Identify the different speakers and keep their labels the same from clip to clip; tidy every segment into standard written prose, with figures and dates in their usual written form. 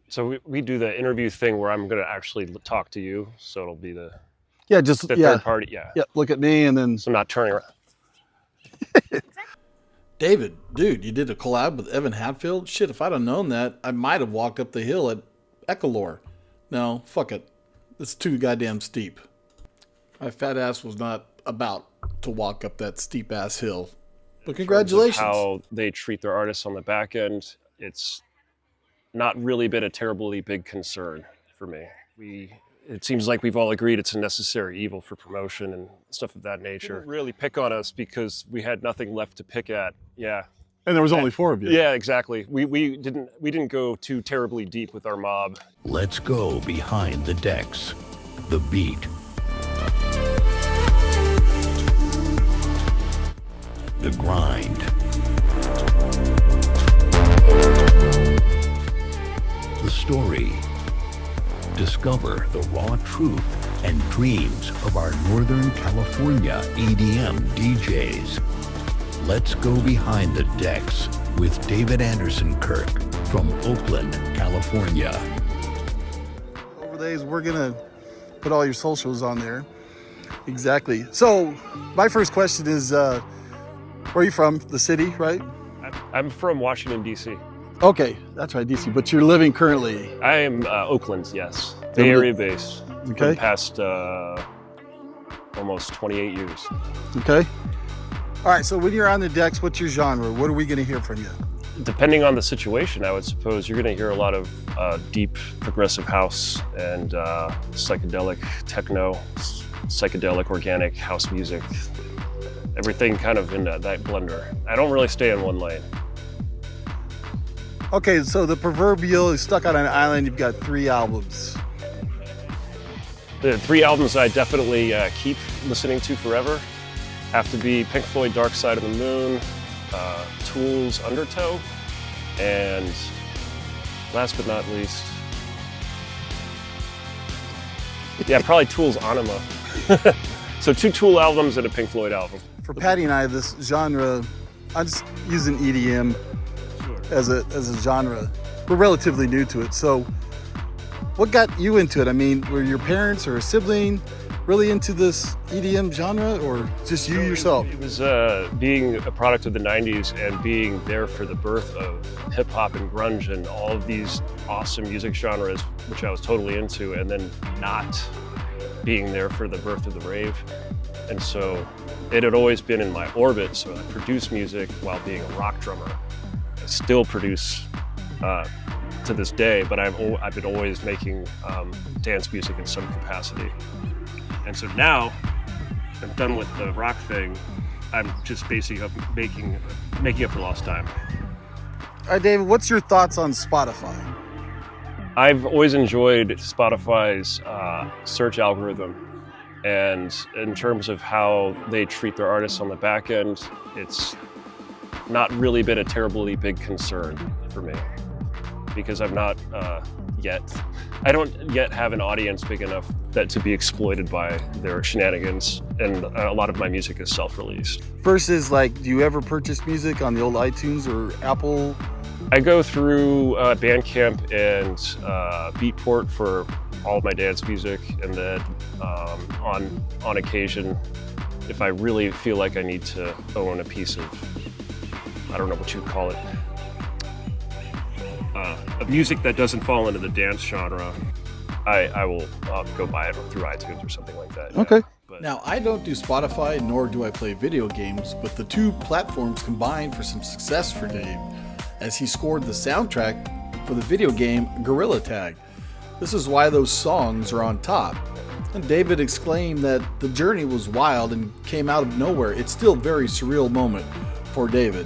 Speaker 1: So we do the interview thing where I'm going to actually talk to you. So it'll be the
Speaker 2: third
Speaker 1: party. Yeah.
Speaker 2: Yeah. Look at me and then.
Speaker 1: So I'm not turning around.
Speaker 3: David, dude, you did a collab with Evan Hatfield? Shit, if I'd have known that, I might have walked up the hill at Echolore. No, fuck it. It's too goddamn steep. My fat ass was not about to walk up that steep ass hill. But congratulations.
Speaker 1: How they treat their artists on the back end, it's not really been a terribly big concern for me. It seems like we've all agreed it's a necessary evil for promotion and stuff of that nature. Didn't really pick on us because we had nothing left to pick at. Yeah.
Speaker 2: And there was only 4 of you.
Speaker 1: Yeah, exactly. We didn't go too terribly deep with our mob.
Speaker 4: Let's go behind the decks. The beat. The grind. The story. Discover the raw truth and dreams of our Northern California EDM DJs. Let's go behind the decks with David Anderson Kirk from Oakland, California.
Speaker 2: Over the days, we're going to put all your socials on there. Exactly. So my first question is, where are you from? The city, right?
Speaker 1: I'm from Washington, D.C.
Speaker 2: Okay, that's right, D.C. But you're living currently?
Speaker 1: I am Oakland, yes. Bay Area base.
Speaker 2: Okay.
Speaker 1: For the past almost 28 years.
Speaker 2: Okay. All right, so when you're on the decks, what's your genre? What are we going to hear from you?
Speaker 1: Depending on the situation, I would suppose you're going to hear a lot of deep progressive house and psychedelic techno, psychedelic organic house music. Everything kind of in that blender. I don't really stay in one lane.
Speaker 2: Okay, so the proverbial is stuck on an island, you've got 3 albums.
Speaker 1: The 3 albums I definitely keep listening to forever have to be Pink Floyd Dark Side of the Moon, Tool's Undertow, and last but not least, yeah, probably Tool's Anima. So 2 Tool albums and a Pink Floyd album.
Speaker 2: For Patty and I, this genre, I'm just using EDM as a genre. We're relatively new to it. So what got you into it? I mean, were your parents or a sibling really into this EDM genre, or just you yourself?
Speaker 1: It was being a product of the 90s and being there for the birth of hip hop and grunge and all of these awesome music genres, which I was totally into, and then not being there for the birth of the rave. And so it had always been in my orbit. So I produce music while being a rock drummer. I still produce to this day, but I've been always making dance music in some capacity. And so now I'm done with the rock thing. I'm just basically making up for lost time.
Speaker 2: All right, David, what's your thoughts on Spotify?
Speaker 1: I've always enjoyed Spotify's search algorithm. And in terms of how they treat their artists on the back end, it's not really been a terribly big concern for me because I'm not I don't yet have an audience big enough to be exploited by their shenanigans, and a lot of my music is self-released.
Speaker 2: Versus, like, do you ever purchase music on the old iTunes or Apple?
Speaker 1: I go through Bandcamp and Beatport for all of my dance music, and then on occasion, if I really feel like I need to own a piece of, I don't know what you'd call it, of music that doesn't fall into the dance genre, I will go buy it through iTunes or something like that.
Speaker 2: Okay.
Speaker 1: But
Speaker 3: Now, I don't do Spotify, nor do I play video games, but the 2 platforms combined for some success for Dave, as he scored the soundtrack for the video game Gorilla Tag. This is why those songs are on top. And David exclaimed that the journey was wild and came out of nowhere. It's still a very surreal moment for David.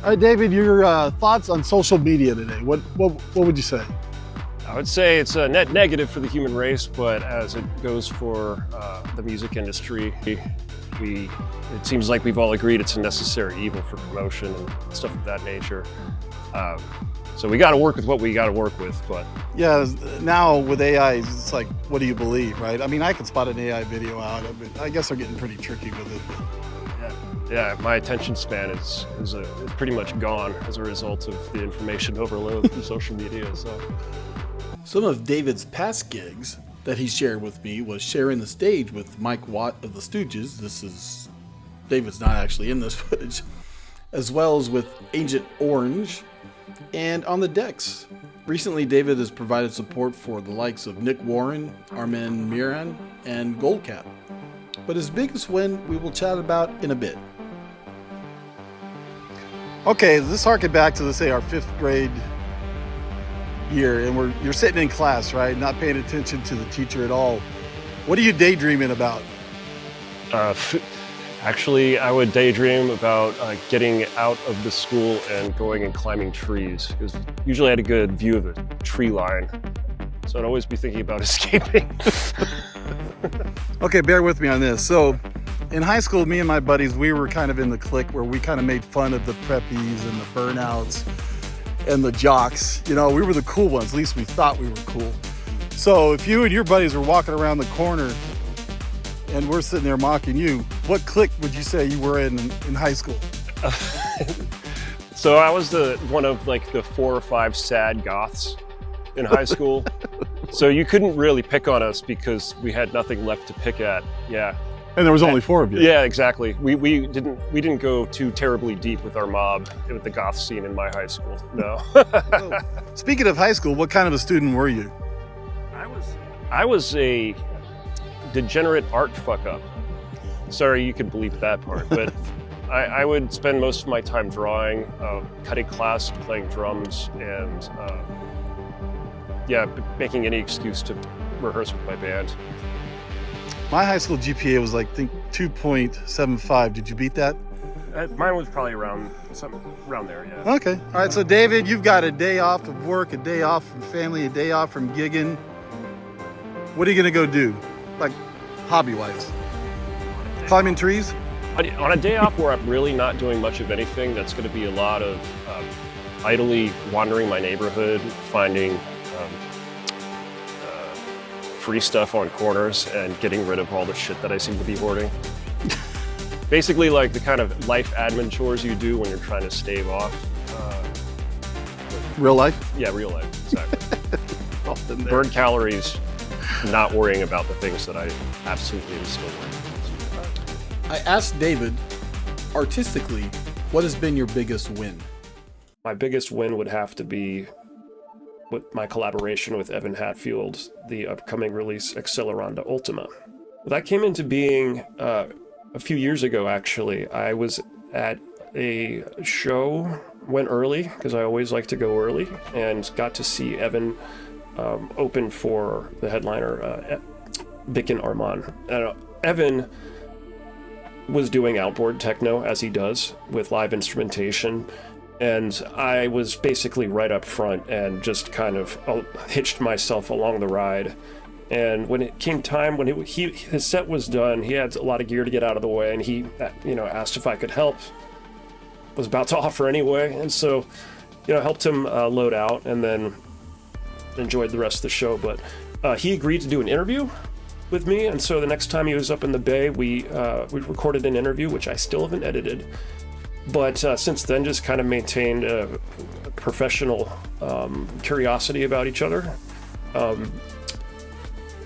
Speaker 2: All right, David, your thoughts on social media today. What would you say?
Speaker 1: I would say it's a net negative for the human race, but as it goes for the music industry, it seems like we've all agreed it's a necessary evil for promotion and stuff of that nature. So we got to work with what we got to work with. But
Speaker 2: yeah, now with AI, it's like, what do you believe, right? I mean, I could spot an AI video out. I guess they're getting pretty tricky with it. But, yeah.
Speaker 1: Yeah, my attention span is pretty much gone as a result of the information overload from social media. So,
Speaker 3: some of David's past gigs that he shared with me was sharing the stage with Mike Watt of the Stooges. David's not actually in this footage, as well as with Agent Orange, and on the decks. Recently, David has provided support for the likes of Nick Warren, Armin Miran, and Goldcap. But his biggest win we will chat about in a bit.
Speaker 2: Okay, let's harken back to, let's say, our 5th grade year, and you're sitting in class, right? Not paying attention to the teacher at all. What are you daydreaming about?
Speaker 1: Actually, I would daydream about getting out of the school and going and climbing trees, because usually I had a good view of the tree line. So I'd always be thinking about escaping.
Speaker 2: Okay, bear with me on this. So in high school, me and my buddies, we were kind of in the clique where we kind of made fun of the preppies and the burnouts and the jocks. You know, we were the cool ones. At least we thought we were cool. So if you and your buddies were walking around the corner and we're sitting there mocking you, what clique would you say you were in high school?
Speaker 1: So I was one of like the 4 or 5 sad goths in high school. So you couldn't really pick on us because we had nothing left to pick at. Yeah.
Speaker 2: And there was only 4 of you.
Speaker 1: Yeah, exactly. We didn't go too terribly deep with our mob with the goth scene in my high school. No.
Speaker 2: So, speaking of high school, what kind of a student were you?
Speaker 1: I was a degenerate art fuck up. Sorry, you could bleep that part, but I would spend most of my time drawing, cutting class, playing drums, and making any excuse to rehearse with my band.
Speaker 2: My high school GPA was like, I think 2.75. Did you beat that?
Speaker 1: Mine was probably around there, yeah.
Speaker 2: Okay. All right, so David, you've got a day off of work, a day off from family, a day off from gigging. What are you gonna go do? Like, hobby-wise? Climbing trees?
Speaker 1: On a day off where I'm really not doing much of anything, that's gonna be a lot of idly wandering my neighborhood, finding free stuff on corners and getting rid of all the shit that I seem to be hoarding. Basically like the kind of life admin chores you do when you're trying to stave off.
Speaker 2: Real life?
Speaker 1: Yeah, real life, exactly. Burn calories, not worrying about the things that I absolutely am still worrying.
Speaker 3: I asked David, artistically, what has been your biggest win?
Speaker 1: My biggest win would have to be with my collaboration with Evan Hatfield, the upcoming release Acceleranda Ultima. That came into being a few years ago, actually. I was at a show, went early, because I always like to go early, and got to see Evan open for the headliner, Vic and Armand. Evan was doing outboard techno, as he does, with live instrumentation, and I was basically right up front and just kind of hitched myself along the ride. And when it came time, when his set was done, he had a lot of gear to get out of the way, and he, asked if I could help. Was about to offer anyway, and so, helped him load out, and then enjoyed the rest of the show. But he agreed to do an interview with me, and so the next time he was up in the Bay, we recorded an interview, which I still haven't edited. But since then, just kind of maintained a professional curiosity about each other.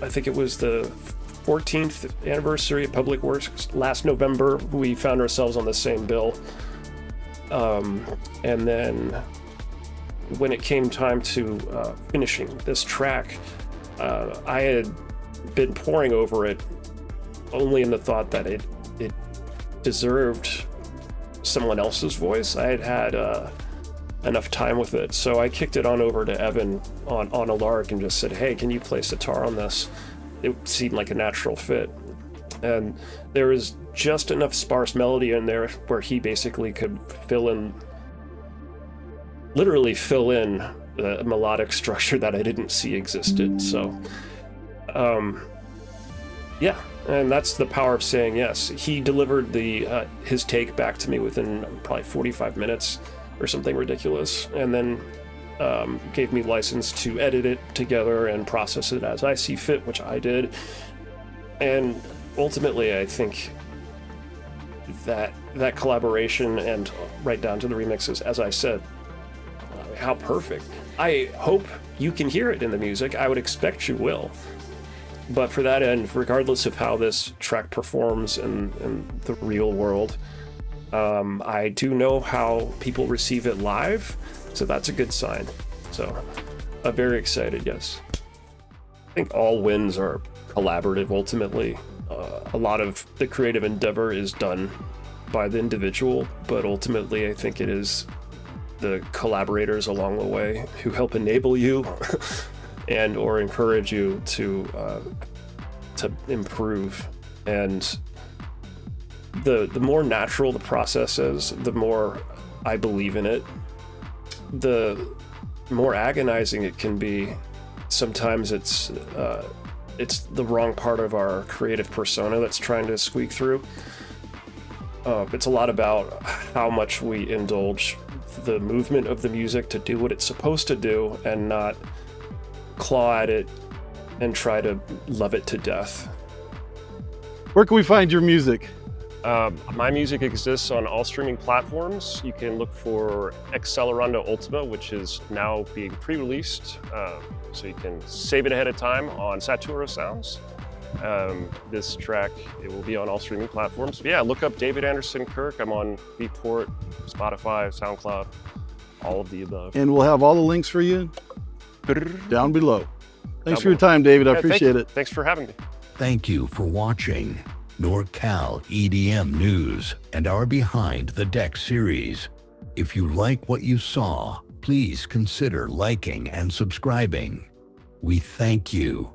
Speaker 1: I think it was the 14th anniversary of Public Works last November. We found ourselves on the same bill. And then when it came time to finishing this track, I had been poring over it only in the thought that it deserved someone else's voice. I had enough time with it, so I kicked it on over to Evan on a lark and just said, hey, can you play sitar on this? It seemed like a natural fit, and there was just enough sparse melody in there where he basically could literally fill in the melodic structure that I didn't see existed. So yeah, and that's the power of saying yes. He delivered his take back to me within probably 45 minutes or something ridiculous, and then gave me license to edit it together and process it as I see fit, which I did. And ultimately, I think that collaboration and right down to the remixes, as I said, how perfect. I hope you can hear it in the music. I would expect you will. But for that end, regardless of how this track performs in the real world, I do know how people receive it live, so that's a good sign. So I'm very excited, yes. I think all wins are collaborative ultimately. A lot of the creative endeavor is done by the individual, but ultimately I think it is the collaborators along the way who help enable you and or encourage you to improve. And the more natural the process is, the more I believe in it. The more agonizing it can be. Sometimes it's the wrong part of our creative persona that's trying to squeak through. It's a lot about how much we indulge the movement of the music to do what it's supposed to do and not claw at it and try to love it to death.
Speaker 2: Where can we find your music?
Speaker 1: My music exists on all streaming platforms. You can look for Accelerando Ultima, which is now being pre-released, so you can save it ahead of time on Satura Sounds. This track, it will be on all streaming platforms. But yeah, look up David Anderson Kirk. I'm on Beatport, Spotify, SoundCloud, all of the above.
Speaker 2: And we'll have all the links for you down below. Thanks for your time, David. I appreciate it.
Speaker 1: Thanks for having me.
Speaker 4: Thank you for watching NorCal EDM News and our Behind the Deck series. If you like what you saw, please consider liking and subscribing. We thank you.